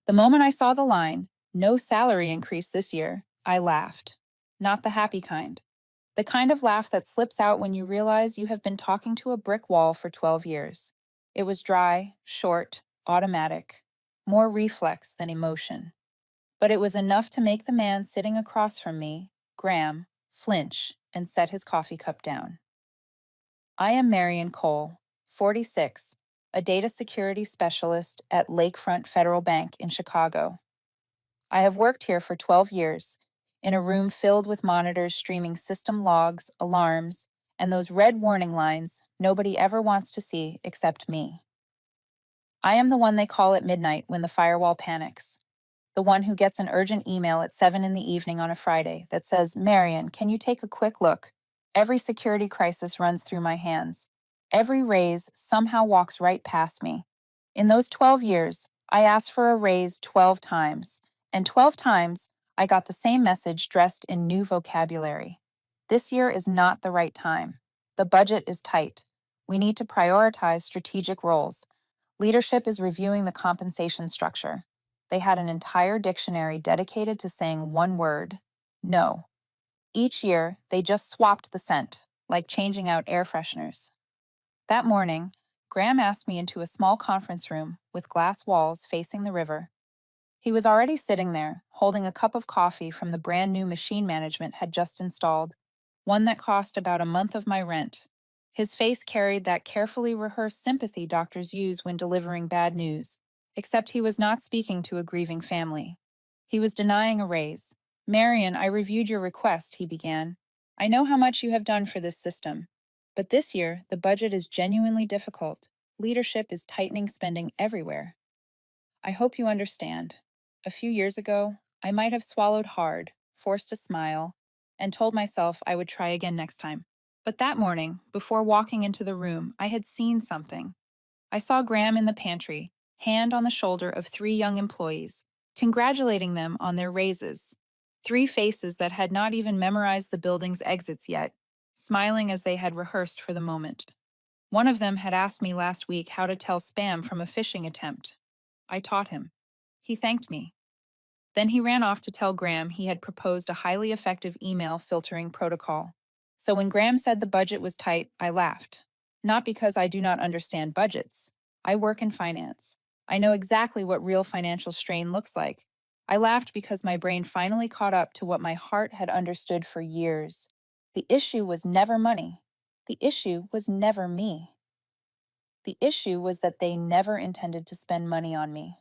The moment I saw the line, "No salary increase this year," I laughed. Not the happy kind. The kind of laugh that slips out when you realize you have been talking to a brick wall for 12 years. It was dry, short, automatic, more reflex than emotion. But it was enough to make the man sitting across from me, Graham, flinch and set his coffee cup down. I am Marion Cole, 46, a data security specialist at Lakefront Federal Bank in Chicago. I have worked here for 12 years, in a room filled with monitors streaming system logs, alarms, and those red warning lines nobody ever wants to see except me. I am the one they call at midnight when the firewall panics. The one who gets an urgent email at 7 in the evening on a Friday that says, "Marion, can you take a quick look? Every security crisis runs through my hands. Every raise somehow walks right past me." In those 12 years, I asked for a raise 12 times, and 12 times I got the same message dressed in new vocabulary. This year is not the right time. The budget is tight. We need to prioritize strategic roles. Leadership is reviewing the compensation structure. They had an entire dictionary dedicated to saying one word: no. Each year, they just swapped the scent, like changing out air fresheners. That morning, Graham asked me into a small conference room with glass walls facing the river. He was already sitting there, holding a cup of coffee from the brand new machine management had just installed, one that cost about a month of my rent. His face carried that carefully rehearsed sympathy doctors use when delivering bad news, except he was not speaking to a grieving family. He was denying a raise. "Marion, I reviewed your request," he began. "I know how much you have done for this system. But this year, the budget is genuinely difficult. Leadership is tightening spending everywhere. I hope you understand. A few years ago, I might have swallowed hard, forced a smile, and told myself I would try again next time. But that morning, before walking into the room, I had seen something. I saw Graham in the pantry, hand on the shoulder of 3 young employees, congratulating them on their raises. 3 faces that had not even memorized the building's exits yet, smiling as they had rehearsed for the moment. One of them had asked me last week how to tell spam from a phishing attempt. I taught him. He thanked me. Then he ran off to tell Graham he had proposed a highly effective email filtering protocol. So when Graham said the budget was tight, I laughed. Not because I do not understand budgets. I work in finance. I know exactly what real financial strain looks like. I laughed because my brain finally caught up to what my heart had understood for years. The issue was never money. The issue was never me. The issue was that they never intended to spend money on me.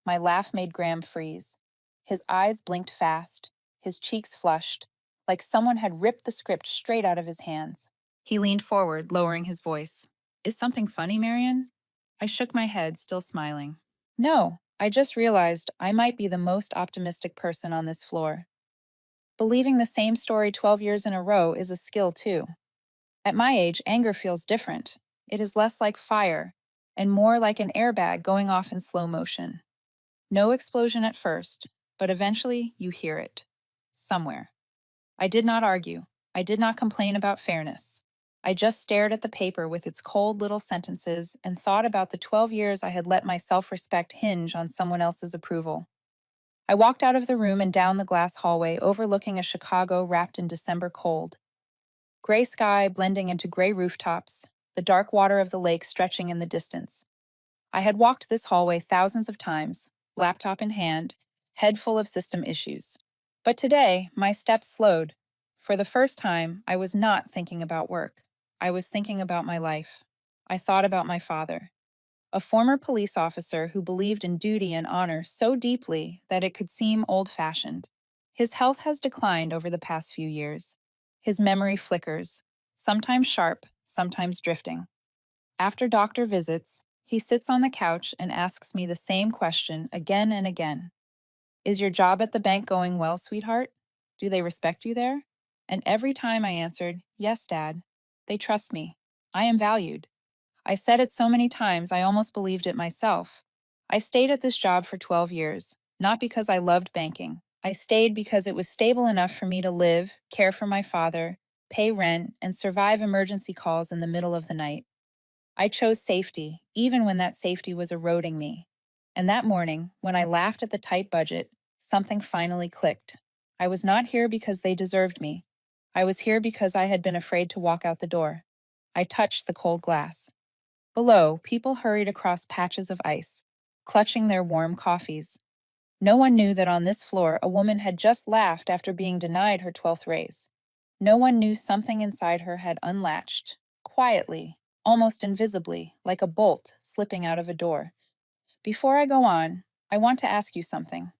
My laugh made Graham freeze. His eyes blinked fast, his cheeks flushed, like someone had ripped the script straight out of his hands. He leaned forward, lowering his voice. "Is something funny, Marion?" I shook my head, still smiling. "No, I just realized I might be the most optimistic person on this floor. Believing the same story 12 years in a row is a skill, too. At my age, anger feels different. It is less like fire, and more like an airbag going off in slow motion. No explosion at first, but eventually you hear it. Somewhere. I did not argue. I did not complain about fairness. I just stared at the paper with its cold little sentences and thought about the 12 years I had let my self-respect hinge on someone else's approval. I walked out of the room and down the glass hallway overlooking a Chicago wrapped in December cold. Gray sky blending into gray rooftops, the dark water of the lake stretching in the distance. I had walked this hallway thousands of times, laptop in hand, head full of system issues. But today, my steps slowed. For the first time, I was not thinking about work. I was thinking about my life. I thought about my father, a former police officer who believed in duty and honor so deeply that it could seem old-fashioned. His health has declined over the past few years. His memory flickers, sometimes sharp, sometimes drifting. After doctor visits, he sits on the couch and asks me the same question again and again. "Is your job at the bank going well, sweetheart? Do they respect you there?" And every time I answered, "Yes, Dad. They trust me. I am valued." I said it so many times I almost believed it myself. I stayed at this job for 12 years, not because I loved banking. I stayed because it was stable enough for me to live, care for my father, pay rent, and survive emergency calls in the middle of the night. I chose safety, even when that safety was eroding me. And that morning, when I laughed at the tight budget, something finally clicked. I was not here because they deserved me. I was here because I had been afraid to walk out the door. I touched the cold glass. Below, people hurried across patches of ice, clutching their warm coffees. No one knew that on this floor a woman had just laughed after being denied her 12th raise. No one knew something inside her had unlatched, quietly, almost invisibly, like a bolt slipping out of a door. Before I go on, I want to ask you something.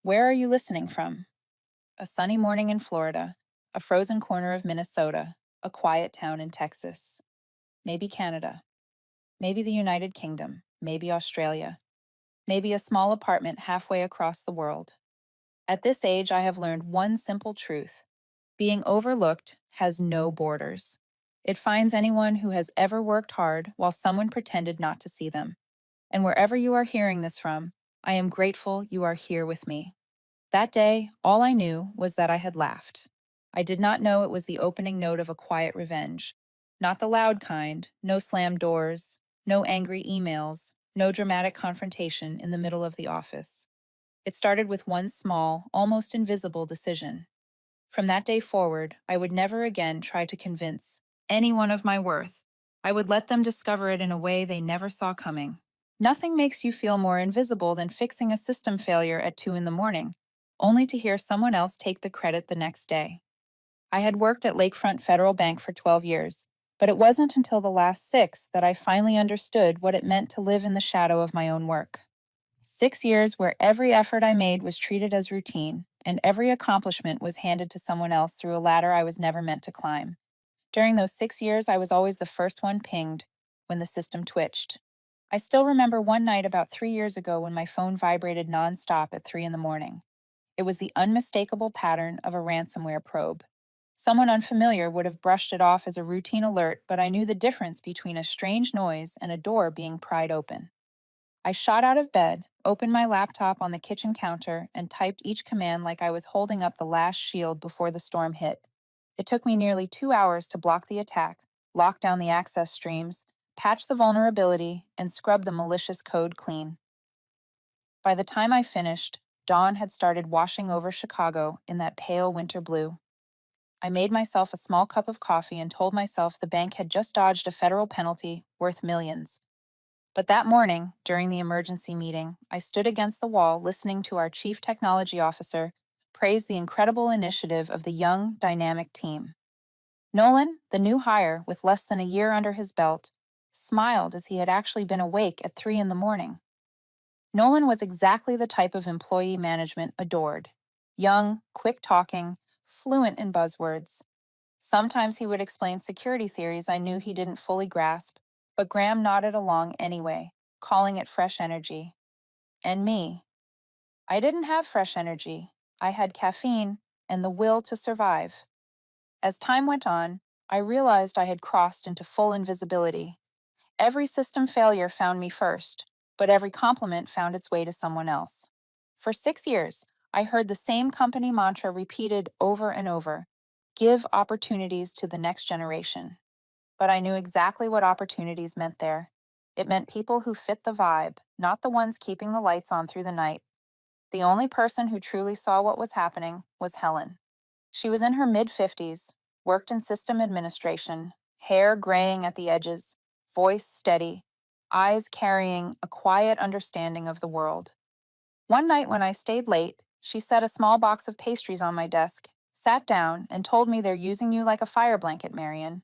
Where are you listening from? A sunny morning in Florida, a frozen corner of Minnesota, a quiet town in Texas. Maybe Canada. Maybe the United Kingdom. Maybe Australia. Maybe a small apartment halfway across the world. At this age, I have learned one simple truth. Being overlooked has no borders. It finds anyone who has ever worked hard while someone pretended not to see them. And wherever you are hearing this from, I am grateful you are here with me. That day, all I knew was that I had laughed. I did not know it was the opening note of a quiet revenge. Not the loud kind, no slammed doors, no angry emails, no dramatic confrontation in the middle of the office. It started with one small, almost invisible decision. From that day forward, I would never again try to convince anyone of my worth. I would let them discover it in a way they never saw coming. Nothing makes you feel more invisible than fixing a system failure at 2 in the morning, only to hear someone else take the credit the next day. I had worked at Lakefront Federal Bank for 12 years, but it wasn't until the last 6 that I finally understood what it meant to live in the shadow of my own work. 6 years where every effort I made was treated as routine, and every accomplishment was handed to someone else through a ladder I was never meant to climb. During those 6 years, I was always the first one pinged when the system twitched. I still remember one night about 3 years ago when my phone vibrated nonstop at 3 in the morning. It was the unmistakable pattern of a ransomware probe. Someone unfamiliar would have brushed it off as a routine alert, but I knew the difference between a strange noise and a door being pried open. I shot out of bed, opened my laptop on the kitchen counter, and typed each command like I was holding up the last shield before the storm hit. It took me nearly 2 hours to block the attack, lock down the access streams, patch the vulnerability, and scrub the malicious code clean. By the time I finished, dawn had started washing over Chicago in that pale winter blue. I made myself a small cup of coffee and told myself the bank had just dodged a federal penalty worth millions. But that morning, during the emergency meeting, I stood against the wall listening to our chief technology officer praise the incredible initiative of the young, dynamic team. Nolan, the new hire with less than a year under his belt, smiled as he had actually been awake at 3 in the morning. Nolan was exactly the type of employee management adored. Young, quick-talking, fluent in buzzwords. Sometimes he would explain security theories I knew he didn't fully grasp, but Graham nodded along anyway, calling it fresh energy. And me. I didn't have fresh energy. I had caffeine and the will to survive. As time went on, I realized I had crossed into full invisibility. Every system failure found me first, but every compliment found its way to someone else. For 6 years, I heard the same company mantra repeated over and over: give opportunities to the next generation. But I knew exactly what opportunities meant there. It meant people who fit the vibe, not the ones keeping the lights on through the night. The only person who truly saw what was happening was Helen. She was in her mid-50s, worked in system administration, hair graying at the edges, voice steady, eyes carrying a quiet understanding of the world. One night when I stayed late, she set a small box of pastries on my desk, sat down, and told me they're using you like a fire blanket, Marion.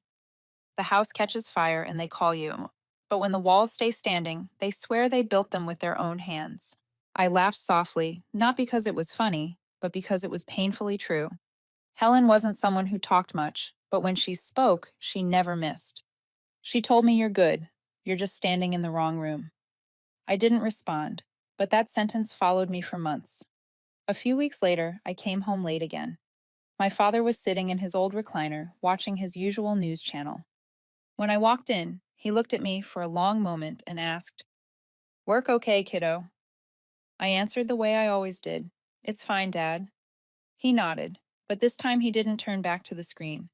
The house catches fire and they call you. But when the walls stay standing, they swear they built them with their own hands. I laughed softly, not because it was funny, but because it was painfully true. Helen wasn't someone who talked much, but when she spoke, she never missed. She told me, "You're good. You're just standing in the wrong room." I didn't respond, but that sentence followed me for months. A few weeks later, I came home late again. My father was sitting in his old recliner, watching his usual news channel. When I walked in, he looked at me for a long moment and asked, "Work okay, kiddo?" I answered the way I always did. "It's fine, Dad." He nodded, but this time he didn't turn back to the screen.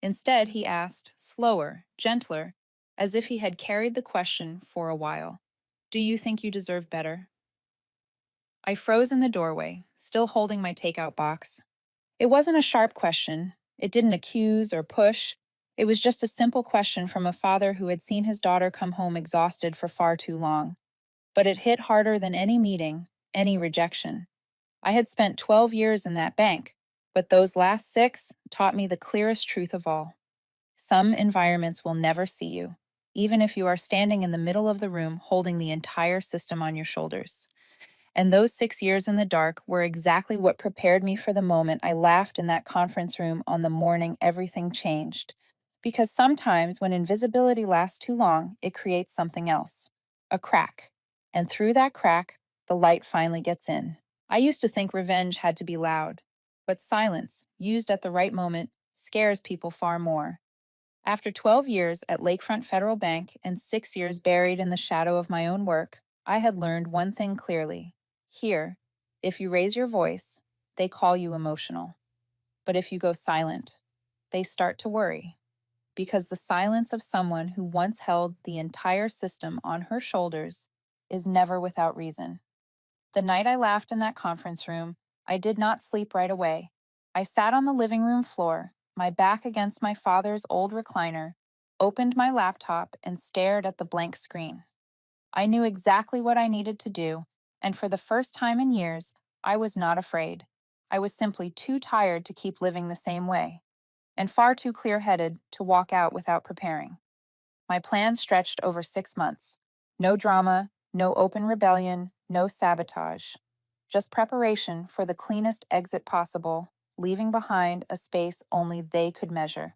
Instead, he asked, slower, gentler, as if he had carried the question for a while, "Do you think you deserve better?" I froze in the doorway, still holding my takeout box. It wasn't a sharp question. It didn't accuse or push. It was just a simple question from a father who had seen his daughter come home exhausted for far too long. But it hit harder than any meeting, any rejection. I had spent 12 years in that bank, but those last 6 taught me the clearest truth of all. Some environments will never see you, even if you are standing in the middle of the room holding the entire system on your shoulders. And those 6 years in the dark were exactly what prepared me for the moment I laughed in that conference room on the morning everything changed. Because sometimes when invisibility lasts too long, it creates something else, a crack. And through that crack, the light finally gets in. I used to think revenge had to be loud, but silence, used at the right moment, scares people far more. After 12 years at Lakefront Federal Bank and 6 years buried in the shadow of my own work, I had learned one thing clearly. Here, if you raise your voice, they call you emotional. But if you go silent, they start to worry. Because the silence of someone who once held the entire system on her shoulders is never without reason. The night I laughed in that conference room, I did not sleep right away. I sat on the living room floor, my back against my father's old recliner, opened my laptop, and stared at the blank screen. I knew exactly what I needed to do, and for the first time in years, I was not afraid. I was simply too tired to keep living the same way, and far too clear headed to walk out without preparing. My plan stretched over 6 months. No drama, no open rebellion, no sabotage. Just preparation for the cleanest exit possible, leaving behind a space only they could measure.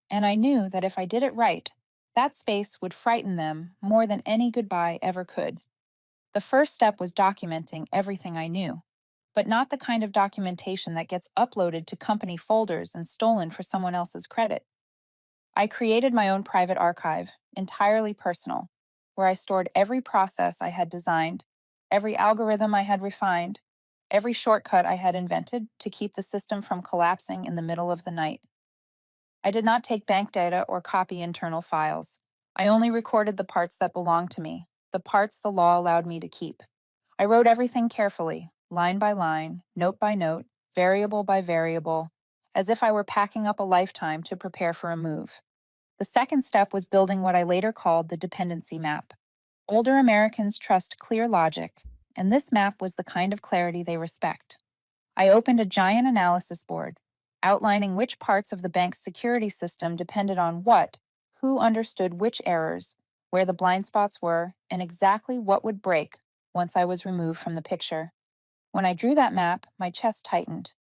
And I knew that if I did it right, that space would frighten them more than any goodbye ever could. The first step was documenting everything I knew, but not the kind of documentation that gets uploaded to company folders and stolen for someone else's credit. I created my own private archive, entirely personal, where I stored every process I had designed, every algorithm I had refined, every shortcut I had invented to keep the system from collapsing in the middle of the night. I did not take bank data or copy internal files. I only recorded the parts that belonged to me, the parts the law allowed me to keep. I wrote everything carefully, line by line, note by note, variable by variable, as if I were packing up a lifetime to prepare for a move. The second step was building what I later called the dependency map. Older Americans trust clear logic, and this map was the kind of clarity they respect. I opened a giant analysis board, outlining which parts of the bank's security system depended on what, who understood which errors, where the blind spots were, and exactly what would break once I was removed from the picture. When I drew that map, my chest tightened.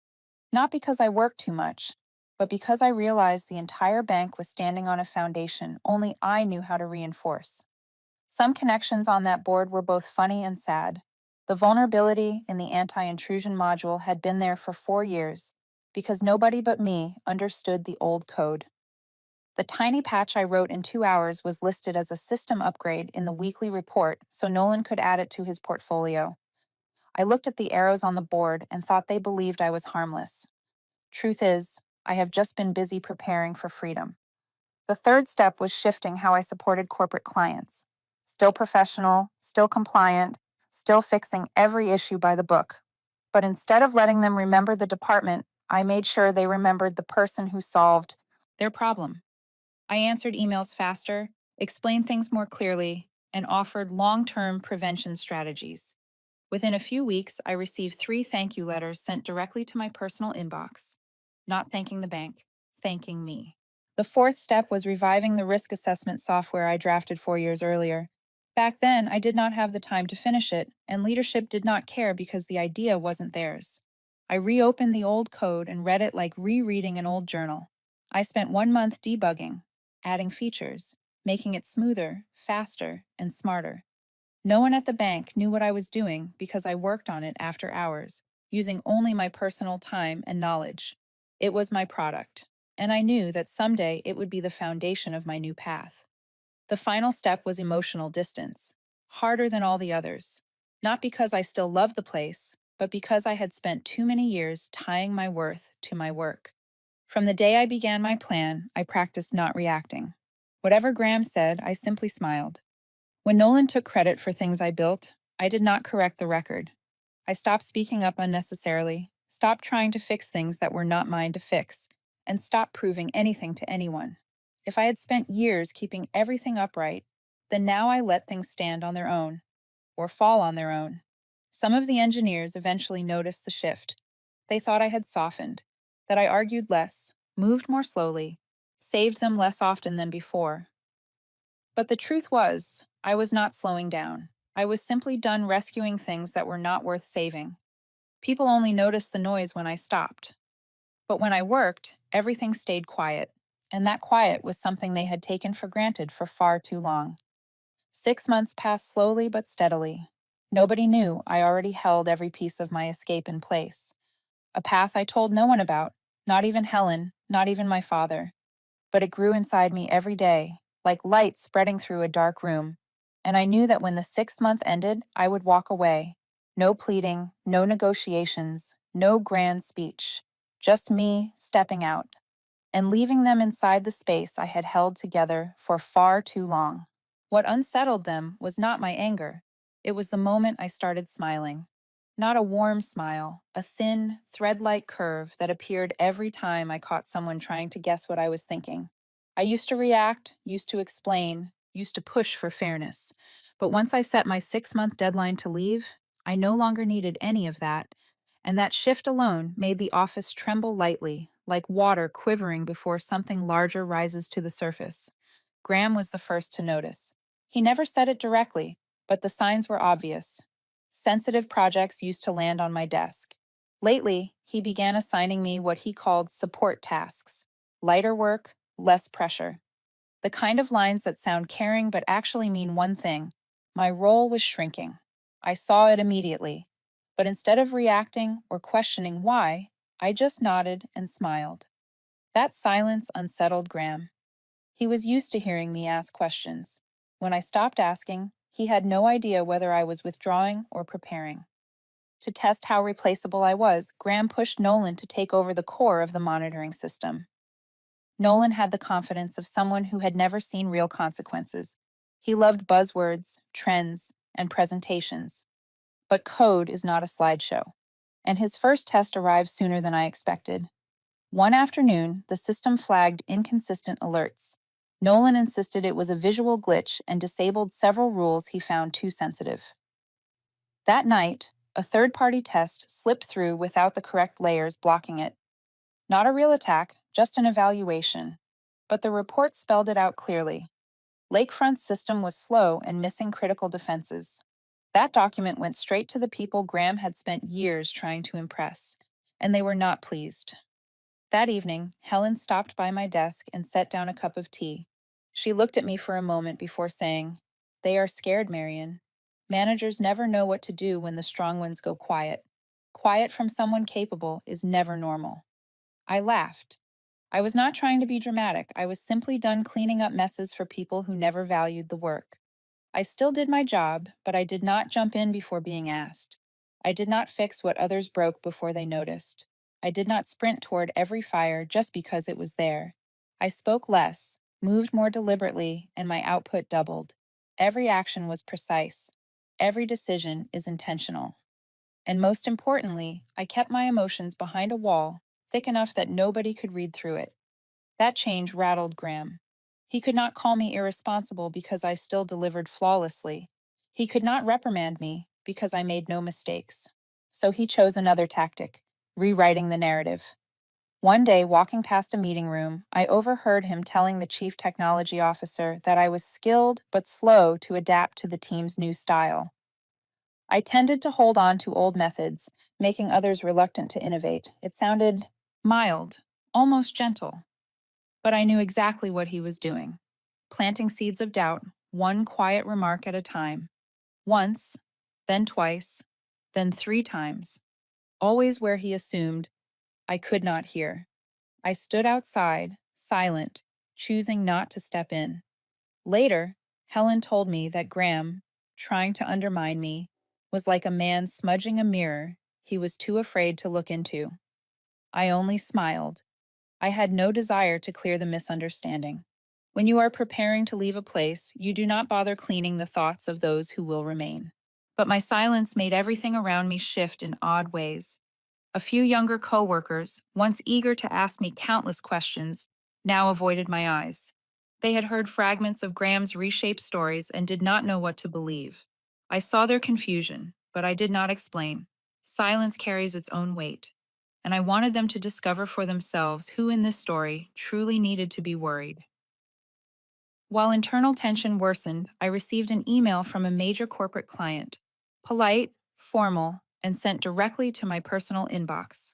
Not because I worked too much, but because I realized the entire bank was standing on a foundation only I knew how to reinforce. Some connections on that board were both funny and sad. The vulnerability in the anti-intrusion module had been there for 4 years because nobody but me understood the old code. The tiny patch I wrote in 2 hours was listed as a system upgrade in the weekly report so Nolan could add it to his portfolio. I looked at the arrows on the board and thought they believed I was harmless. Truth is, I have just been busy preparing for freedom. The third step was shifting how I supported corporate clients. Still professional, still compliant, still fixing every issue by the book. But instead of letting them remember the department, I made sure they remembered the person who solved their problem. I answered emails faster, explained things more clearly, and offered long-term prevention strategies. Within a few weeks, I received 3 thank you letters sent directly to my personal inbox. Not thanking the bank, thanking me. The fourth step was reviving the risk assessment software I drafted 4 years earlier. Back then, I did not have the time to finish it, and leadership did not care because the idea wasn't theirs. I reopened the old code and read it like rereading an old journal. I spent 1 month debugging, adding features, making it smoother, faster, and smarter. No one at the bank knew what I was doing because I worked on it after hours, using only my personal time and knowledge. It was my product, and I knew that someday it would be the foundation of my new path. The final step was emotional distance, harder than all the others. Not because I still loved the place, but because I had spent too many years tying my worth to my work. From the day I began my plan, I practiced not reacting. Whatever Graham said, I simply smiled. When Nolan took credit for things I built, I did not correct the record. I stopped speaking up unnecessarily, stopped trying to fix things that were not mine to fix, and stopped proving anything to anyone. If I had spent years keeping everything upright, then now I let things stand on their own, or fall on their own. Some of the engineers eventually noticed the shift. They thought I had softened, that I argued less, moved more slowly, saved them less often than before. But the truth was, I was not slowing down. I was simply done rescuing things that were not worth saving. People only noticed the noise when I stopped. But when I worked, everything stayed quiet. And that quiet was something they had taken for granted for far too long. 6 months passed slowly but steadily. Nobody knew I already held every piece of my escape in place. A path I told no one about, not even Helen, not even my father. But it grew inside me every day, like light spreading through a dark room. And I knew that when the 6th month ended, I would walk away. No pleading, no negotiations, no grand speech. Just me stepping out and leaving them inside the space I had held together for far too long. What unsettled them was not my anger. It was the moment I started smiling. Not a warm smile, a thin, thread-like curve that appeared every time I caught someone trying to guess what I was thinking. I used to react, used to explain, used to push for fairness. But once I set my 6-month deadline to leave, I no longer needed any of that. And that shift alone made the office tremble lightly, like water quivering before something larger rises to the surface. Graham was the first to notice. He never said it directly, but the signs were obvious. Sensitive projects used to land on my desk. Lately, he began assigning me what he called support tasks, lighter work, less pressure. The kind of lines that sound caring but actually mean one thing: my role was shrinking. I saw it immediately. But instead of reacting or questioning why, I just nodded and smiled. That silence unsettled Graham. He was used to hearing me ask questions. When I stopped asking, he had no idea whether I was withdrawing or preparing. To test how replaceable I was, Graham pushed Nolan to take over the core of the monitoring system. Nolan had the confidence of someone who had never seen real consequences. He loved buzzwords, trends, and presentations. But code is not a slideshow. And his first test arrived sooner than I expected. One afternoon, the system flagged inconsistent alerts. Nolan insisted it was a visual glitch and disabled several rules he found too sensitive. That night, a third-party test slipped through without the correct layers blocking it. Not a real attack, just an evaluation. But the report spelled it out clearly. Lakefront's system was slow and missing critical defenses. That document went straight to the people Graham had spent years trying to impress, and they were not pleased. That evening, Helen stopped by my desk and set down a cup of tea. She looked at me for a moment before saying, "They are scared, Marion. Managers never know what to do when the strong ones go quiet. Quiet from someone capable is never normal." I laughed. I was not trying to be dramatic. I was simply done cleaning up messes for people who never valued the work. I still did my job, but I did not jump in before being asked. I did not fix what others broke before they noticed. I did not sprint toward every fire just because it was there. I spoke less, moved more deliberately, and my output doubled. Every action was precise. Every decision is intentional. And most importantly, I kept my emotions behind a wall, thick enough that nobody could read through it. That change rattled Graham. He could not call me irresponsible because I still delivered flawlessly. He could not reprimand me because I made no mistakes. So he chose another tactic: rewriting the narrative. One day, walking past a meeting room, I overheard him telling the chief technology officer that I was skilled but slow to adapt to the team's new style. I tended to hold on to old methods, making others reluctant to innovate. It sounded mild, almost gentle. But I knew exactly what he was doing, planting seeds of doubt, one quiet remark at a time. Once, then twice, then 3 times, always where he assumed I could not hear. I stood outside, silent, choosing not to step in. Later, Helen told me that Graham, trying to undermine me, was like a man smudging a mirror he was too afraid to look into. I only smiled. I had no desire to clear the misunderstanding. When you are preparing to leave a place, you do not bother cleaning the thoughts of those who will remain. But my silence made everything around me shift in odd ways. A few younger coworkers, once eager to ask me countless questions, now avoided my eyes. They had heard fragments of Graham's reshaped stories and did not know what to believe. I saw their confusion, but I did not explain. Silence carries its own weight, and I wanted them to discover for themselves who in this story truly needed to be worried. While internal tension worsened, I received an email from a major corporate client. Polite, formal, and sent directly to my personal inbox.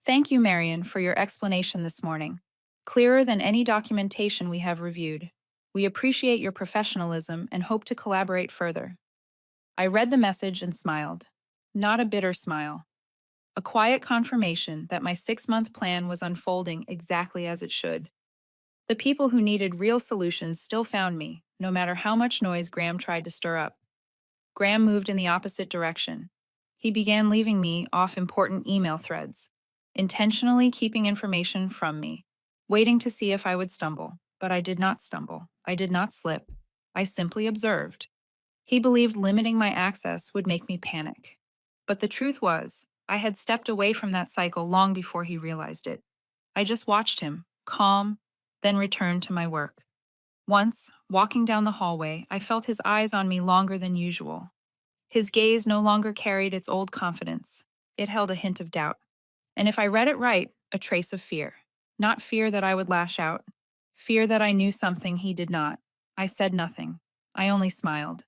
Thank you, Marion, for your explanation this morning. Clearer than any documentation we have reviewed. We appreciate your professionalism and hope to collaborate further. I read the message and smiled. Not a bitter smile. A quiet confirmation that my 6-month plan was unfolding exactly as it should. The people who needed real solutions still found me, no matter how much noise Graham tried to stir up. Graham moved in the opposite direction. He began leaving me off important email threads, intentionally keeping information from me, waiting to see if I would stumble. But I did not stumble. I did not slip. I simply observed. He believed limiting my access would make me panic. But the truth was, I had stepped away from that cycle long before he realized it. I just watched him, calm, then returned to my work. Once, walking down the hallway, I felt his eyes on me longer than usual. His gaze no longer carried its old confidence. It held a hint of doubt. And if I read it right, a trace of fear. Not fear that I would lash out. Fear that I knew something he did not. I said nothing. I only smiled.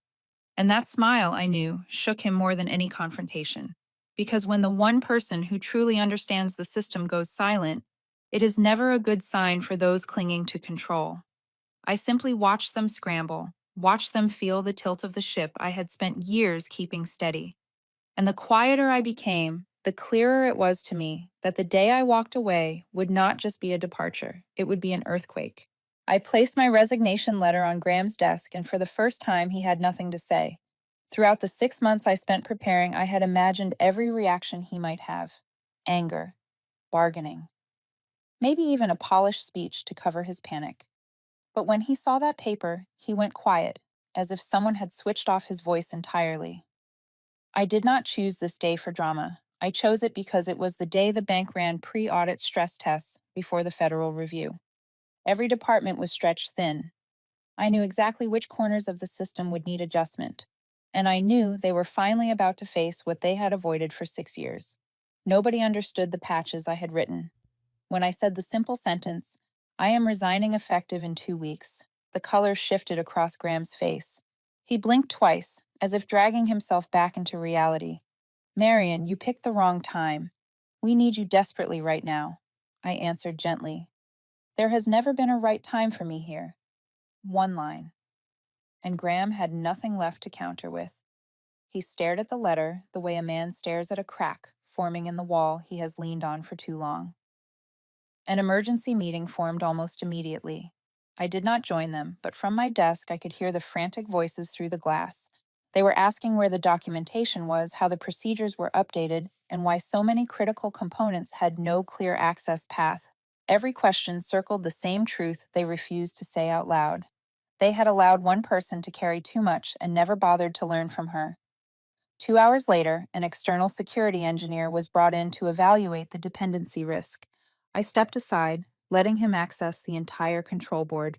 And that smile, I knew, shook him more than any confrontation. Because when the one person who truly understands the system goes silent, it is never a good sign for those clinging to control. I simply watched them scramble, watched them feel the tilt of the ship I had spent years keeping steady. And the quieter I became, the clearer it was to me that the day I walked away would not just be a departure, it would be an earthquake. I placed my resignation letter on Graham's desk, and for the first time, he had nothing to say. Throughout the 6 months I spent preparing, I had imagined every reaction he might have: anger, bargaining, maybe even a polished speech to cover his panic. But when he saw that paper, he went quiet, as if someone had switched off his voice entirely. I did not choose this day for drama. I chose it because it was the day the bank ran pre-audit stress tests before the federal review. Every department was stretched thin. I knew exactly which corners of the system would need adjustment, and I knew they were finally about to face what they had avoided for 6 years. Nobody understood the patches I had written. When I said the simple sentence, "I am resigning effective in 2 weeks," the color shifted across Graham's face. He blinked twice, as if dragging himself back into reality. "Marion, you picked the wrong time. We need you desperately right now," I answered gently. "There has never been a right time for me here." One line. And Graham had nothing left to counter with. He stared at the letter the way a man stares at a crack forming in the wall he has leaned on for too long. An emergency meeting formed almost immediately. I did not join them, but from my desk I could hear the frantic voices through the glass. They were asking where the documentation was, how the procedures were updated, and why so many critical components had no clear access path. Every question circled the same truth they refused to say out loud. They had allowed one person to carry too much and never bothered to learn from her. 2 hours later, an external security engineer was brought in to evaluate the dependency risk. I stepped aside, letting him access the entire control board.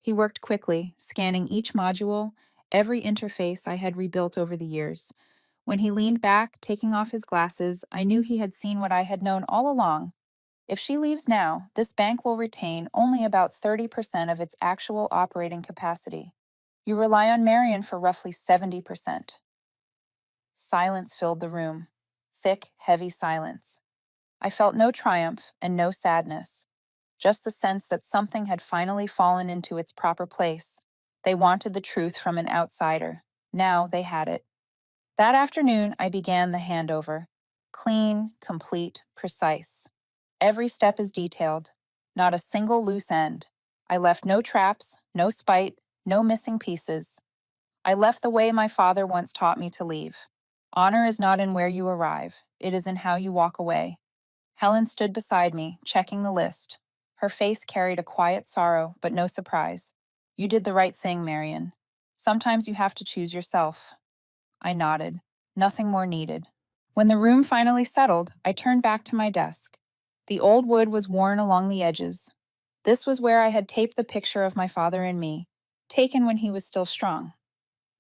He worked quickly, scanning each module, every interface I had rebuilt over the years. When he leaned back, taking off his glasses, I knew he had seen what I had known all along. If she leaves now, this bank will retain only about 30% of its actual operating capacity. You rely on Marion for roughly 70%. Silence filled the room. Thick, heavy silence. I felt no triumph and no sadness, just the sense that something had finally fallen into its proper place. They wanted the truth from an outsider. Now they had it. That afternoon, I began the handover. Clean, complete, precise. Every step is detailed, not a single loose end. I left no traps, no spite, no missing pieces. I left the way my father once taught me to leave. Honor is not in where you arrive, it is in how you walk away. Helen stood beside me, checking the list. Her face carried a quiet sorrow, but no surprise. You did the right thing, Marion. Sometimes you have to choose yourself. I nodded. Nothing more needed. When the room finally settled, I turned back to my desk. The old wood was worn along the edges. This was where I had taped the picture of my father and me, taken when he was still strong.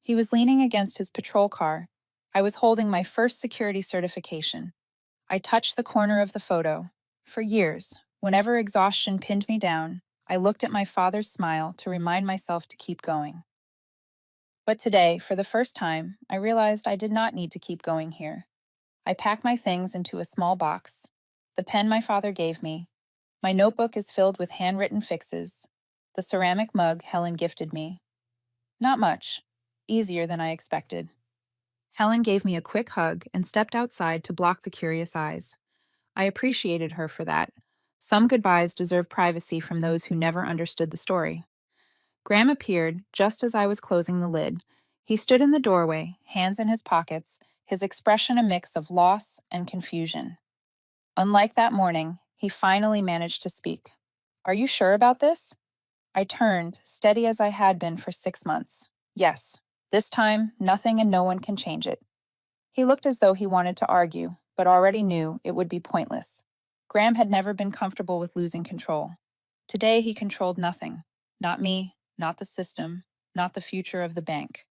He was leaning against his patrol car. I was holding my first security certification. I touched the corner of the photo. For years, whenever exhaustion pinned me down, I looked at my father's smile to remind myself to keep going. But today, for the first time, I realized I did not need to keep going here. I packed my things into a small box. The pen my father gave me. My notebook is filled with handwritten fixes. The ceramic mug Helen gifted me. Not much. Easier than I expected. Helen gave me a quick hug and stepped outside to block the curious eyes. I appreciated her for that. Some goodbyes deserve privacy from those who never understood the story. Graham appeared just as I was closing the lid. He stood in the doorway, hands in his pockets, his expression a mix of loss and confusion. Unlike that morning, he finally managed to speak. "Are you sure about this?" I turned, steady as I had been for 6 months. "Yes. This time, nothing and no one can change it." He looked as though he wanted to argue, but already knew it would be pointless. Graham had never been comfortable with losing control. Today he controlled nothing. Not me, not the system, not the future of the bank.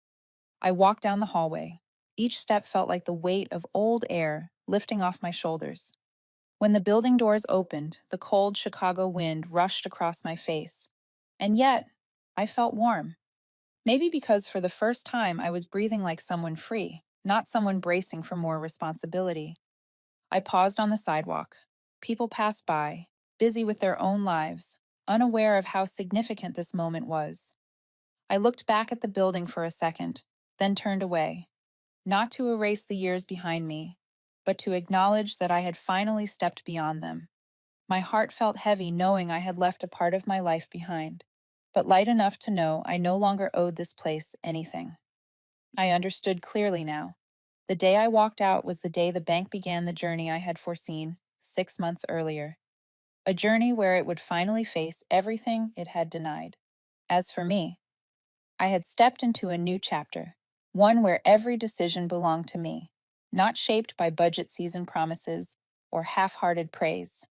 I walked down the hallway. Each step felt like the weight of old air lifting off my shoulders. When the building doors opened, the cold Chicago wind rushed across my face. And yet, I felt warm. Maybe because for the first time I was breathing like someone free, not someone bracing for more responsibility. I paused on the sidewalk. People passed by, busy with their own lives, unaware of how significant this moment was. I looked back at the building for a second, then turned away, not to erase the years behind me, but to acknowledge that I had finally stepped beyond them. My heart felt heavy knowing I had left a part of my life behind, but light enough to know I no longer owed this place anything. I understood clearly now. The day I walked out was the day the bank began the journey I had foreseen 6 months earlier. A journey where it would finally face everything it had denied. As for me, I had stepped into a new chapter, one where every decision belonged to me, not shaped by budget season promises or half-hearted praise.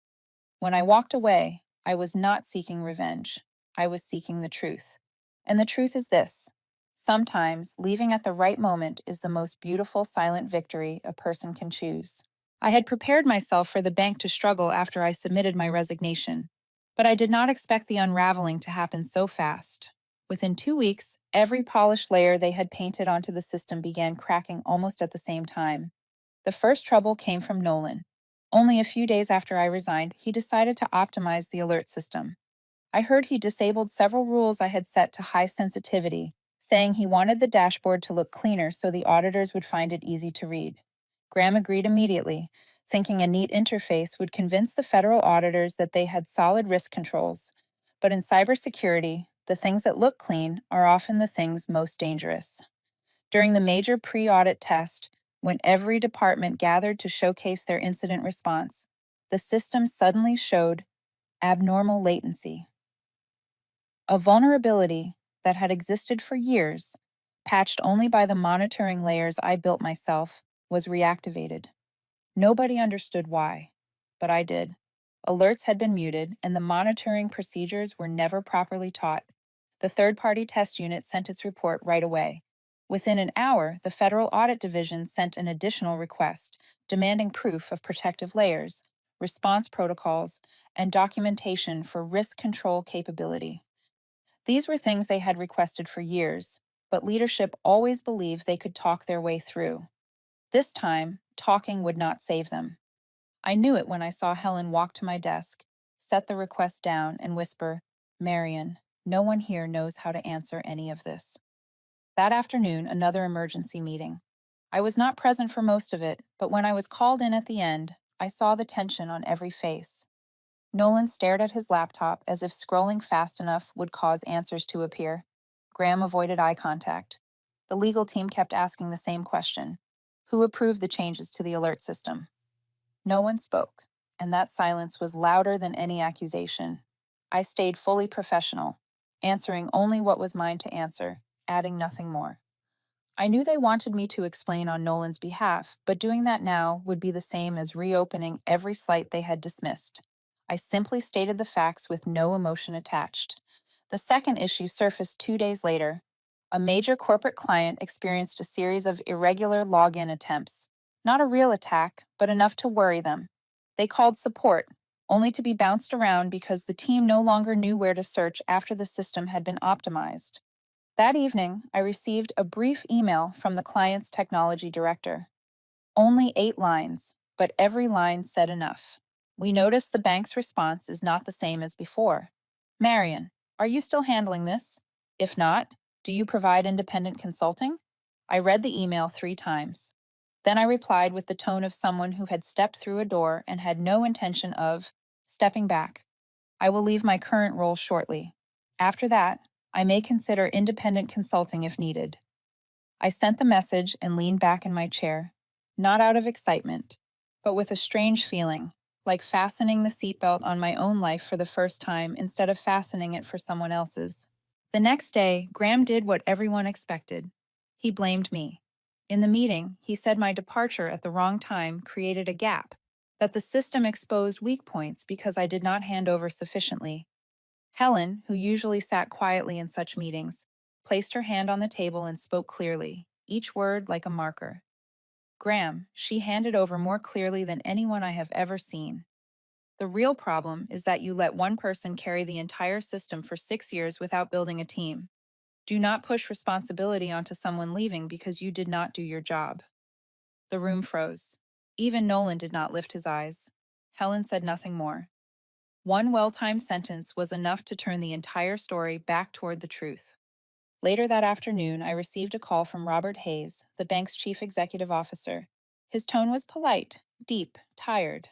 When I walked away, I was not seeking revenge. I was seeking the truth. And the truth is this: sometimes leaving at the right moment is the most beautiful silent victory a person can choose. I had prepared myself for the bank to struggle after I submitted my resignation, but I did not expect the unraveling to happen so fast. Within 2 weeks, every polished layer they had painted onto the system began cracking almost at the same time. The first trouble came from Nolan. Only a few days after I resigned, he decided to optimize the alert system. I heard he disabled several rules I had set to high sensitivity, saying he wanted the dashboard to look cleaner so the auditors would find it easy to read. Graham agreed immediately, thinking a neat interface would convince the federal auditors that they had solid risk controls. But in cybersecurity, the things that look clean are often the things most dangerous. During the major pre-audit test, when every department gathered to showcase their incident response, the system suddenly showed abnormal latency. A vulnerability that had existed for years, patched only by the monitoring layers I built myself, was reactivated. Nobody understood why, but I did. Alerts had been muted, and the monitoring procedures were never properly taught. The third-party test unit sent its report right away. Within an hour, the Federal Audit Division sent an additional request, demanding proof of protective layers, response protocols, and documentation for risk control capability. These were things they had requested for years, but leadership always believed they could talk their way through. This time, talking would not save them. I knew it when I saw Helen walk to my desk, set the request down, and whisper, "Marion, no one here knows how to answer any of this." That afternoon, another emergency meeting. I was not present for most of it, but when I was called in at the end, I saw the tension on every face. Nolan stared at his laptop as if scrolling fast enough would cause answers to appear. Graham avoided eye contact. The legal team kept asking the same question: who approved the changes to the alert system? No one spoke, and that silence was louder than any accusation. I stayed fully professional, answering only what was mine to answer, adding nothing more. I knew they wanted me to explain on Nolan's behalf, but doing that now would be the same as reopening every slight they had dismissed. I simply stated the facts with no emotion attached. The second issue surfaced 2 days later. A major corporate client experienced a series of irregular login attempts. Not a real attack, but enough to worry them. They called support, only to be bounced around because the team no longer knew where to search after the system had been optimized. That evening, I received a brief email from the client's technology director. Only 8 lines, but every line said enough. We noticed the bank's response is not the same as before. Marion, are you still handling this? If not, do you provide independent consulting? I read the email 3 times. Then I replied with the tone of someone who had stepped through a door and had no intention of stepping back. I will leave my current role shortly. After that, I may consider independent consulting if needed. I sent the message and leaned back in my chair, not out of excitement, but with a strange feeling, like fastening the seatbelt on my own life for the first time instead of fastening it for someone else's. The next day, Graham did what everyone expected. He blamed me. In the meeting, he said my departure at the wrong time created a gap, that the system exposed weak points because I did not hand over sufficiently. Helen, who usually sat quietly in such meetings, placed her hand on the table and spoke clearly, each word like a marker. Graham, she handed over more clearly than anyone I have ever seen. The real problem is that you let one person carry the entire system for 6 years without building a team. Do not push responsibility onto someone leaving because you did not do your job. The room froze. Even Nolan did not lift his eyes. Helen said nothing more. One well-timed sentence was enough to turn the entire story back toward the truth. Later that afternoon, I received a call from Robert Hayes, the bank's chief executive officer. His tone was polite, deep, tired.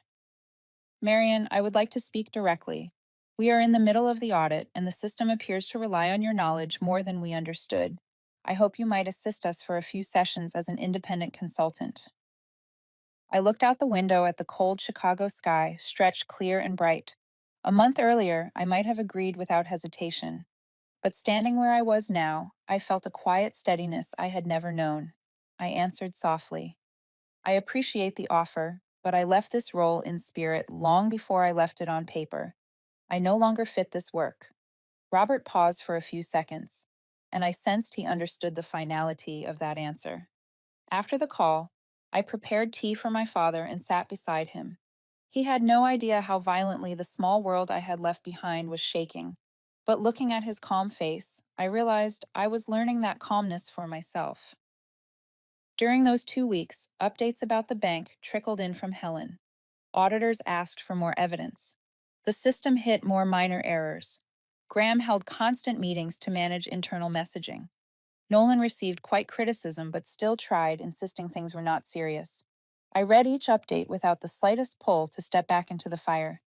Marion, I would like to speak directly. We are in the middle of the audit, and the system appears to rely on your knowledge more than we understood. I hope you might assist us for a few sessions as an independent consultant. I looked out the window at the cold Chicago sky, stretched clear and bright. A month earlier, I might have agreed without hesitation. But standing where I was now, I felt a quiet steadiness I had never known. I answered softly, I appreciate the offer, but I left this role in spirit long before I left it on paper. I no longer fit this work. Robert paused for a few seconds, and I sensed he understood the finality of that answer. After the call, I prepared tea for my father and sat beside him. He had no idea how violently the small world I had left behind was shaking, but looking at his calm face, I realized I was learning that calmness for myself. During those 2 weeks, updates about the bank trickled in from Helen. Auditors asked for more evidence. The system hit more minor errors. Graham held constant meetings to manage internal messaging. Nolan received quite criticism but still tried, insisting things were not serious. I read each update without the slightest pull to step back into the fire.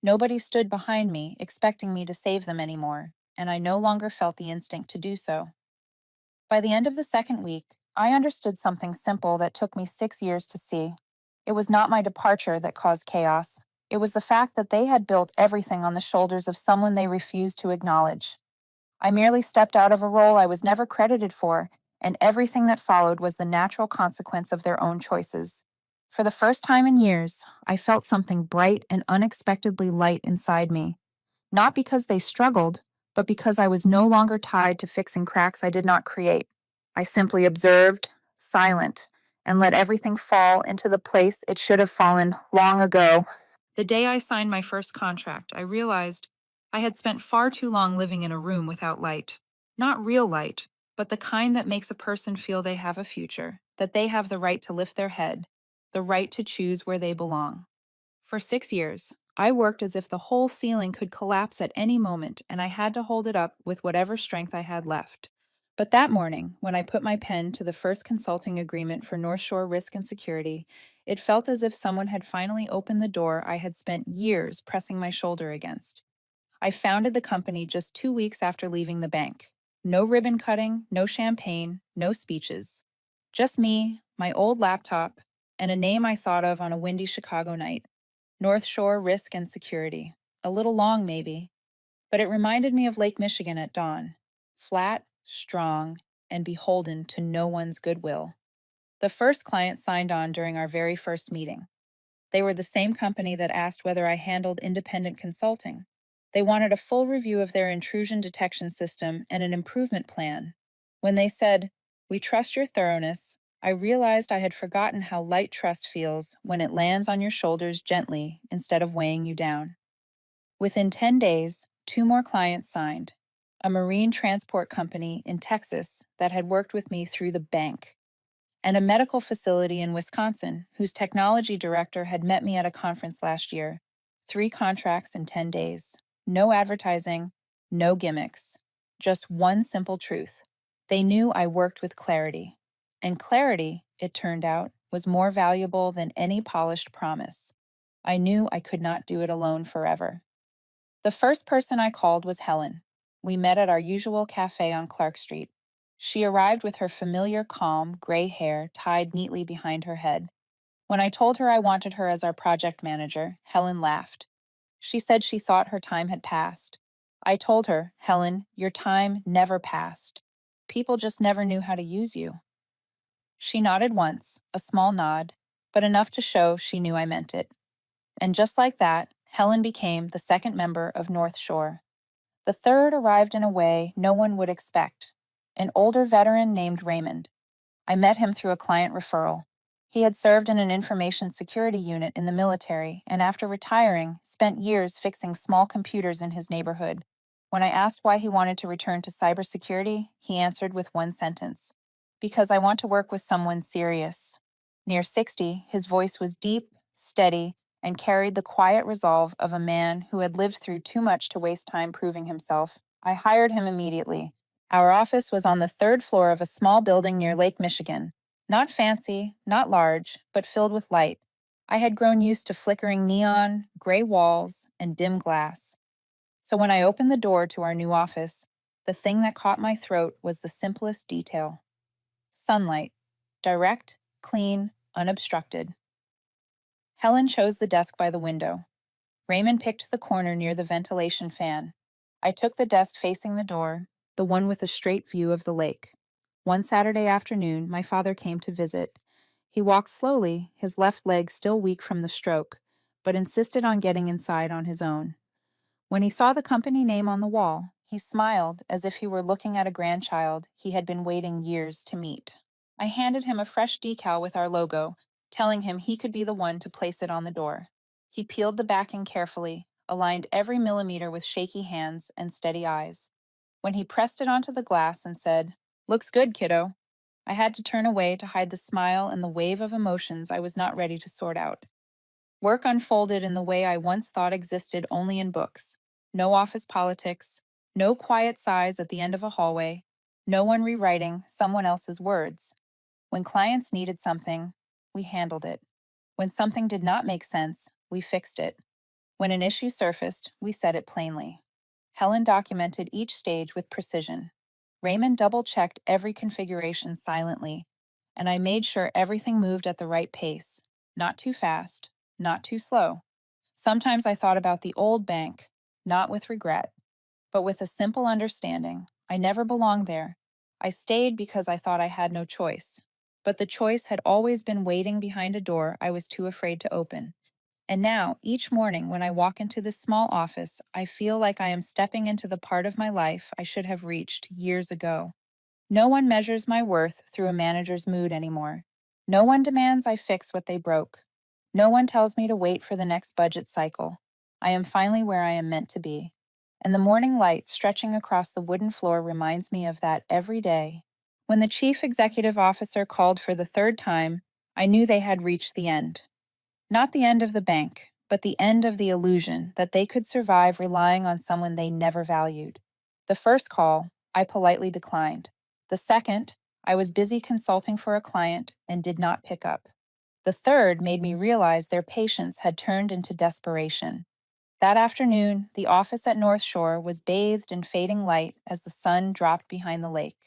Nobody stood behind me, expecting me to save them anymore, and I no longer felt the instinct to do so. By the end of the second week, I understood something simple that took me 6 years to see. It was not my departure that caused chaos. It was the fact that they had built everything on the shoulders of someone they refused to acknowledge. I merely stepped out of a role I was never credited for, and everything that followed was the natural consequence of their own choices. For the first time in years, I felt something bright and unexpectedly light inside me. Not because they struggled, but because I was no longer tied to fixing cracks I did not create. I simply observed, silent, and let everything fall into the place it should have fallen long ago. The day I signed my first contract, I realized I had spent far too long living in a room without light. Not real light, but the kind that makes a person feel they have a future, that they have the right to lift their head, the right to choose where they belong. For 6 years, I worked as if the whole ceiling could collapse at any moment, and I had to hold it up with whatever strength I had left. But that morning, when I put my pen to the first consulting agreement for North Shore Risk and Security, it felt as if someone had finally opened the door I had spent years pressing my shoulder against. I founded the company just 2 weeks after leaving the bank. No ribbon cutting, no champagne, no speeches. Just me, my old laptop, and a name I thought of on a windy Chicago night. North Shore Risk and Security. A little long, maybe, but it reminded me of Lake Michigan at dawn. Flat, strong, and beholden to no one's goodwill. The first client signed on during our very first meeting. They were the same company that asked whether I handled independent consulting. They wanted a full review of their intrusion detection system and an improvement plan. When they said, "We trust your thoroughness," I realized I had forgotten how light trust feels when it lands on your shoulders gently instead of weighing you down. Within 10 days, two more clients signed. A marine transport company in Texas that had worked with me through the bank, and a medical facility in Wisconsin whose technology director had met me at a conference last year. 3 contracts in 10 days. No advertising, no gimmicks. Just one simple truth. They knew I worked with clarity. And clarity, it turned out, was more valuable than any polished promise. I knew I could not do it alone forever. The first person I called was Helen. We met at our usual cafe on Clark Street. She arrived with her familiar calm, gray hair tied neatly behind her head. When I told her I wanted her as our project manager, Helen laughed. She said she thought her time had passed. I told her, "Helen, your time never passed. People just never knew how to use you." She nodded once, a small nod, but enough to show she knew I meant it. And just like that, Helen became the second member of North Shore. The third arrived in a way no one would expect. An older veteran named Raymond. I met him through a client referral. He had served in an information security unit in the military and after retiring, spent years fixing small computers in his neighborhood. When I asked why he wanted to return to cybersecurity, he answered with one sentence: "Because I want to work with someone serious." Near 60, his voice was deep, steady, and carried the quiet resolve of a man who had lived through too much to waste time proving himself. I hired him immediately. Our office was on the 3rd floor of a small building near Lake Michigan. Not fancy, not large, but filled with light. I had grown used to flickering neon, gray walls, and dim glass. So when I opened the door to our new office, the thing that caught my throat was the simplest detail. Sunlight. Direct, clean, unobstructed. Helen chose the desk by the window. Raymond picked the corner near the ventilation fan. I took the desk facing the door, the one with a straight view of the lake. One Saturday afternoon, my father came to visit. He walked slowly, his left leg still weak from the stroke, but insisted on getting inside on his own. When he saw the company name on the wall, he smiled as if he were looking at a grandchild he had been waiting years to meet. I handed him a fresh decal with our logo, telling him he could be the one to place it on the door. He peeled the backing carefully, aligned every millimeter with shaky hands and steady eyes. When he pressed it onto the glass and said, "Looks good, kiddo," I had to turn away to hide the smile and the wave of emotions I was not ready to sort out. Work unfolded in the way I once thought existed only in books. No office politics, no quiet sighs at the end of a hallway, no one rewriting someone else's words. When clients needed something, we handled it. When something did not make sense, we fixed it. When an issue surfaced, we said it plainly. Helen documented each stage with precision. Raymond double-checked every configuration silently, and I made sure everything moved at the right pace, not too fast, not too slow. Sometimes I thought about the old bank, not with regret, but with a simple understanding. I never belonged there. I stayed because I thought I had no choice. But the choice had always been waiting behind a door I was too afraid to open. And now, each morning when I walk into this small office, I feel like I am stepping into the part of my life I should have reached years ago. No one measures my worth through a manager's mood anymore. No one demands I fix what they broke. No one tells me to wait for the next budget cycle. I am finally where I am meant to be. And the morning light stretching across the wooden floor reminds me of that every day. When the chief executive officer called for the 3rd time, I knew they had reached the end. Not the end of the bank, but the end of the illusion that they could survive relying on someone they never valued. The first call, I politely declined. The second, I was busy consulting for a client and did not pick up. The third made me realize their patience had turned into desperation. That afternoon, the office at North Shore was bathed in fading light as the sun dropped behind the lake.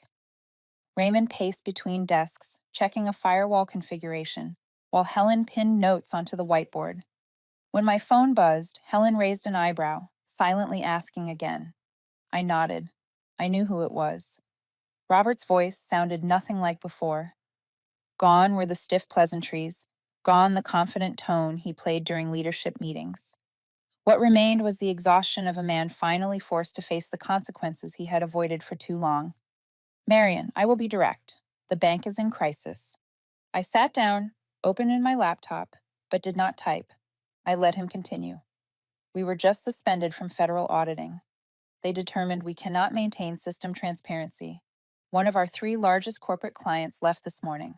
Raymond paced between desks, checking a firewall configuration, while Helen pinned notes onto the whiteboard. When my phone buzzed, Helen raised an eyebrow, silently asking again. I nodded. I knew who it was. Robert's voice sounded nothing like before. Gone were the stiff pleasantries, gone the confident tone he played during leadership meetings. What remained was the exhaustion of a man finally forced to face the consequences he had avoided for too long. Marion, I will be direct. The bank is in crisis. I sat down, opened my laptop, but did not type. I let him continue. We were just suspended from federal auditing. They determined we cannot maintain system transparency. One of our three largest corporate clients left this morning.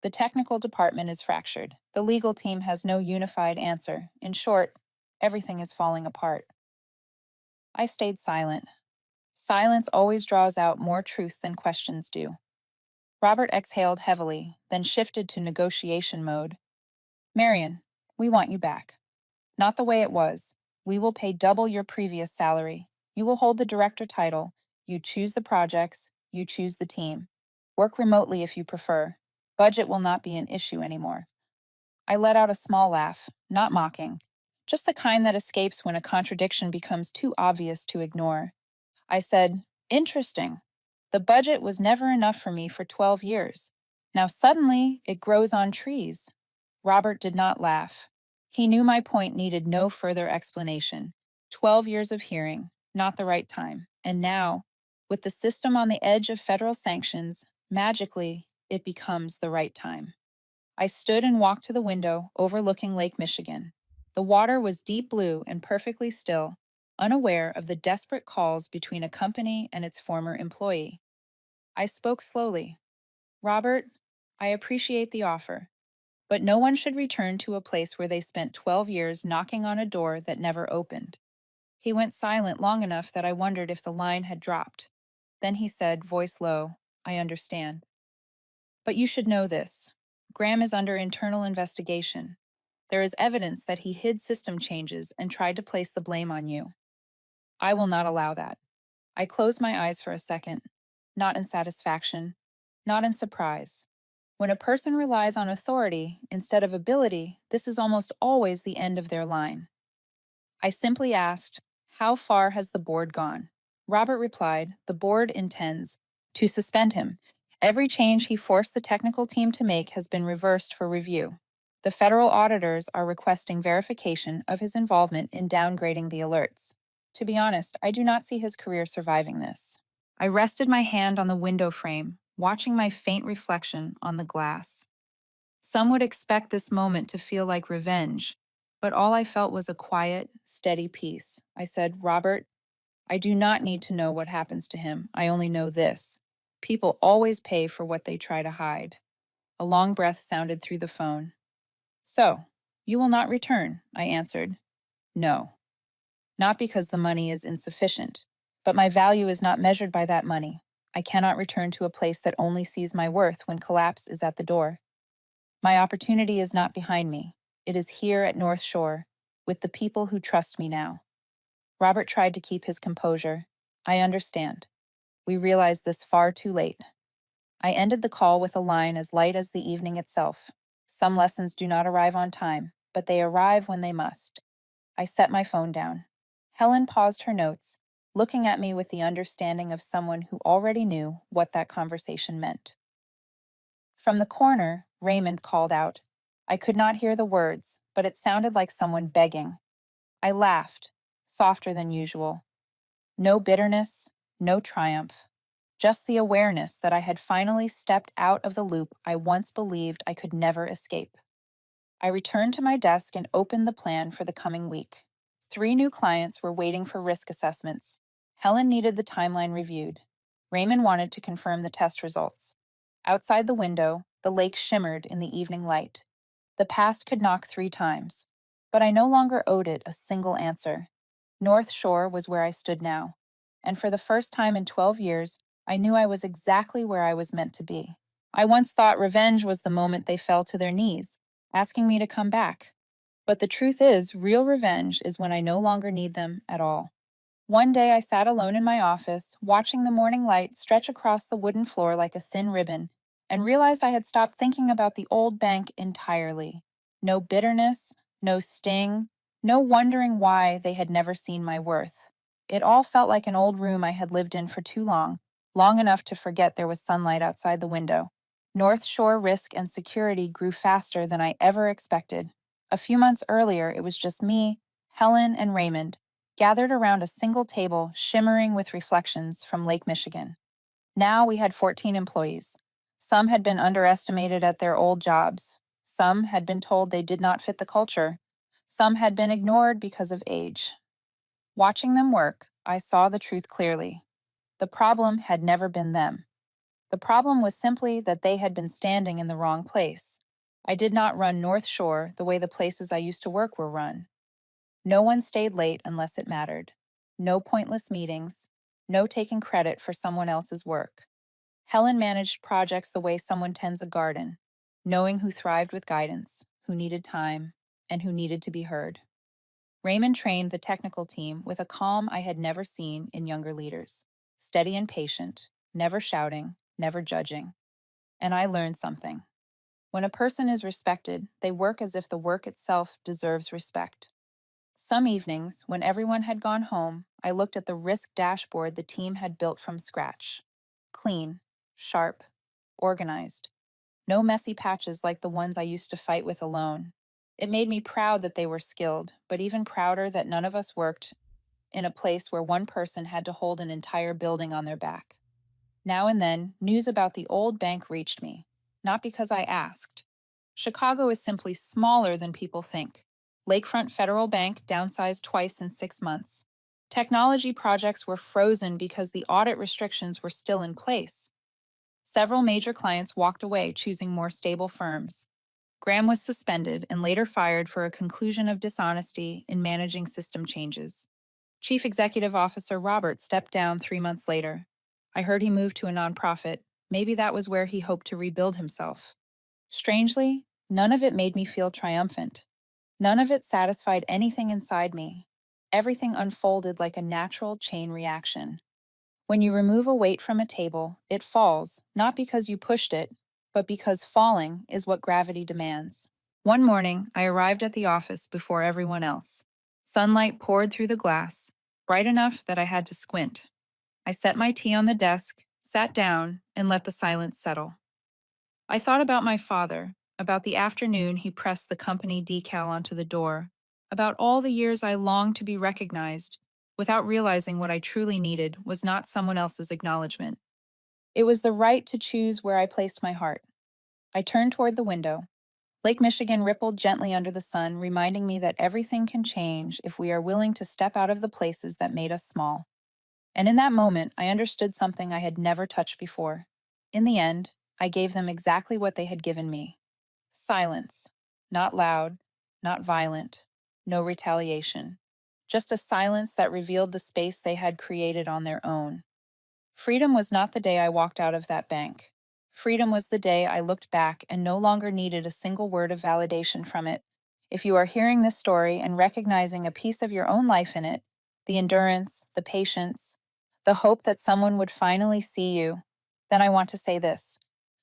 The technical department is fractured. The legal team has no unified answer. In short, everything is falling apart. I stayed silent. Silence always draws out more truth than questions do. Robert exhaled heavily, then shifted to negotiation mode. Marion, we want you back. Not the way it was. We will pay double your previous salary. You will hold the director title. You choose the projects. You choose the team. Work remotely if you prefer. Budget will not be an issue anymore. I let out a small laugh, not mocking, just the kind that escapes when a contradiction becomes too obvious to ignore. I said, interesting. The budget was never enough for me for 12 years. Now suddenly it grows on trees. Robert did not laugh. He knew my point needed no further explanation. 12 years of hearing, not the right time. And now, with the system on the edge of federal sanctions, magically, it becomes the right time. I stood and walked to the window overlooking Lake Michigan. The water was deep blue and perfectly still, unaware of the desperate calls between a company and its former employee. I spoke slowly. Robert, I appreciate the offer, but no one should return to a place where they spent 12 years knocking on a door that never opened. He went silent long enough that I wondered if the line had dropped. Then he said, voice low, I understand. But you should know this. Graham is under internal investigation. There is evidence that he hid system changes and tried to place the blame on you. I will not allow that. I closed my eyes for a second, not in satisfaction, not in surprise. When a person relies on authority instead of ability, this is almost always the end of their line. I simply asked, how far has the board gone? Robert replied, the board intends to suspend him. Every change he forced the technical team to make has been reversed for review. The federal auditors are requesting verification of his involvement in downgrading the alerts. To be honest, I do not see his career surviving this. I rested my hand on the window frame, watching my faint reflection on the glass. Some would expect this moment to feel like revenge, but all I felt was a quiet, steady peace. I said, Robert, I do not need to know what happens to him. I only know this. People always pay for what they try to hide. A long breath sounded through the phone. So, you will not return, I answered. No. Not because the money is insufficient, but my value is not measured by that money. I cannot return to a place that only sees my worth when collapse is at the door. My opportunity is not behind me. It is here at North Shore, with the people who trust me now. Robert tried to keep his composure. I understand. We realized this far too late. I ended the call with a line as light as the evening itself. Some lessons do not arrive on time, but they arrive when they must. I set my phone down. Helen paused her notes, looking at me with the understanding of someone who already knew what that conversation meant. From the corner, Raymond called out. I could not hear the words, but it sounded like someone begging. I laughed, softer than usual. No bitterness, no triumph, just the awareness that I had finally stepped out of the loop I once believed I could never escape. I returned to my desk and opened the plan for the coming week. 3 new clients were waiting for risk assessments. Helen needed the timeline reviewed. Raymond wanted to confirm the test results. Outside the window, the lake shimmered in the evening light. The past could knock 3 times, but I no longer owed it a single answer. North Shore was where I stood now, and for the first time in 12 years, I knew I was exactly where I was meant to be. I once thought revenge was the moment they fell to their knees, asking me to come back. But the truth is, real revenge is when I no longer need them at all. One day I sat alone in my office, watching the morning light stretch across the wooden floor like a thin ribbon, and realized I had stopped thinking about the old bank entirely. No bitterness, no sting, no wondering why they had never seen my worth. It all felt like an old room I had lived in for too long, long enough to forget there was sunlight outside the window. North Shore risk and security grew faster than I ever expected. A few months earlier, it was just me, Helen, and Raymond, gathered around a single table shimmering with reflections from Lake Michigan. Now we had 14 employees. Some had been underestimated at their old jobs. Some had been told they did not fit the culture. Some had been ignored because of age. Watching them work, I saw the truth clearly. The problem had never been them. The problem was simply that they had been standing in the wrong place. I did not run North Shore the way the places I used to work were run. No one stayed late unless it mattered. No pointless meetings. No taking credit for someone else's work. Helen managed projects the way someone tends a garden, knowing who thrived with guidance, who needed time, and who needed to be heard. Raymond trained the technical team with a calm I had never seen in younger leaders, steady and patient, never shouting, never judging. And I learned something. When a person is respected, they work as if the work itself deserves respect. Some evenings, when everyone had gone home, I looked at the risk dashboard the team had built from scratch. Clean, sharp, organized. No messy patches like the ones I used to fight with alone. It made me proud that they were skilled, but even prouder that none of us worked in a place where one person had to hold an entire building on their back. Now and then, news about the old bank reached me, not because I asked. Chicago is simply smaller than people think. Lakefront Federal Bank downsized twice in 6 months. Technology projects were frozen because the audit restrictions were still in place. Several major clients walked away, choosing more stable firms. Graham was suspended and later fired for a conclusion of dishonesty in managing system changes. Chief Executive Officer Robert stepped down 3 months later. I heard he moved to a nonprofit. Maybe that was where he hoped to rebuild himself. Strangely, none of it made me feel triumphant. None of it satisfied anything inside me. Everything unfolded like a natural chain reaction. When you remove a weight from a table, it falls, not because you pushed it, but because falling is what gravity demands. One morning, I arrived at the office before everyone else. Sunlight poured through the glass, bright enough that I had to squint. I set my tea on the desk, sat down, and let the silence settle. I thought about my father, about the afternoon he pressed the company decal onto the door, about all the years I longed to be recognized, without realizing what I truly needed was not someone else's acknowledgement. It was the right to choose where I placed my heart. I turned toward the window. Lake Michigan rippled gently under the sun, reminding me that everything can change if we are willing to step out of the places that made us small. And in that moment, I understood something I had never touched before. In the end, I gave them exactly what they had given me. Silence. Not loud, not violent, no retaliation. Just a silence that revealed the space they had created on their own. Freedom was not the day I walked out of that bank. Freedom was the day I looked back and no longer needed a single word of validation from it. If you are hearing this story and recognizing a piece of your own life in it, the endurance, the patience, the hope that someone would finally see you, then I want to say this.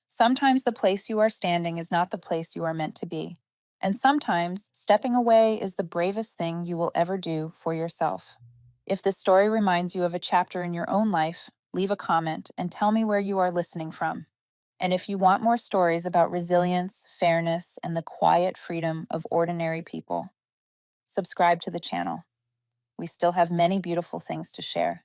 Sometimes the place you are standing is not the place you are meant to be. And sometimes stepping away is the bravest thing you will ever do for yourself. If this story reminds you of a chapter in your own life, leave a comment and tell me where you are listening from. And if you want more stories about resilience, fairness, and the quiet freedom of ordinary people, subscribe to the channel. We still have many beautiful things to share.